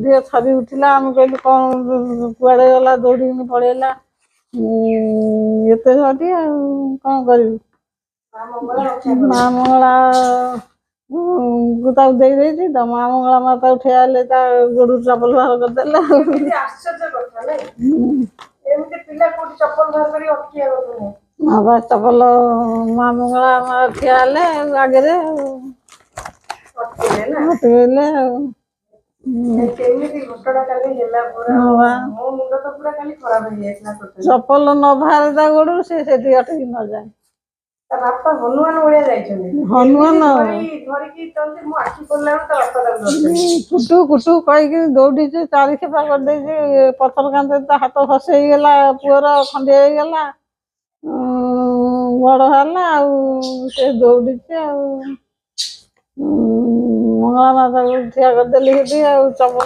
ଦେହ ଥରି ଉଠିଲା। ଆମେ କହିଲୁ କ'ଣ କୁଆଡ଼େ ଗଲା, ଦୌଡ଼ିକିନି ପଳେଇଲା। ଏତେ ଝଟି ଆଉ କ'ଣ କରିବୁ। ମା ମଙ୍ଗଳା ତାକୁ ଦେଇଦେଇଛି ତ। ମା ମଙ୍ଗଳା ମା ତାକୁ ଠିଆ ହେଲେ ତା ଗୋଡରୁ ଚପଲ ବାହାର କରିଦେଲେ। ଆଶ୍ଚର୍ଯ୍ୟ କଥା ନାଇଁ, ଏମିତି ପିଲା କୋଉଠି ଚପଲ ବାହାର କରି ଅଟକିବା କଥା ନୁହେଁ। ବାବା ଚପଲ ମା ମଙ୍ଗଳା ମା ଠିଆ ହେଲେ ଆଗରେ ଅଟକେଇଲେ ଆଉ। କେମିତି ଘଟଣା କାଲି ହେଲା, ପୁରା ମୋ ମୁଣ୍ଡ ତ ପୁରା କାଲି ଖରାପ ହେଇଯାଇଥିଲା। ଚପଲ ନ ବାହାରେ ତା ଗୋଡରୁ ସେ ସେଠି ଅଟକି ନଯାଏ। ତା ବାପା ହନୁମାନ ଭଳିଆ ଯାଇଛନ୍ତି। ହନୁମାନ ଧରିକି ମୁଁ ଆଖି ଖୋଲିଲା ବେଳକୁ ତା ବାପା ତାକୁ ଧରିଛନ୍ତି। କୁଟୁ କୁଟୁ କହିକି ଦୌଡ଼ିଛି, ଚାରି ଖେପା କରିଦେଇଛି। ପଥର କାନ୍ଥରେ ତା ହାତ ଖସି ହେଇଗଲା, ପୁଅର ଖଣ୍ଡିଆ ହେଇଗଲା, ବଡ଼ ହେଲା ଆଉ। ସେ ଦୌଡ଼ିଛି ଆଉ। ମଙ୍ଗଳା ମା ତାକୁ ଠିଆ କରିଦେଲି ସେଠି ଆଉ। ଚପଲ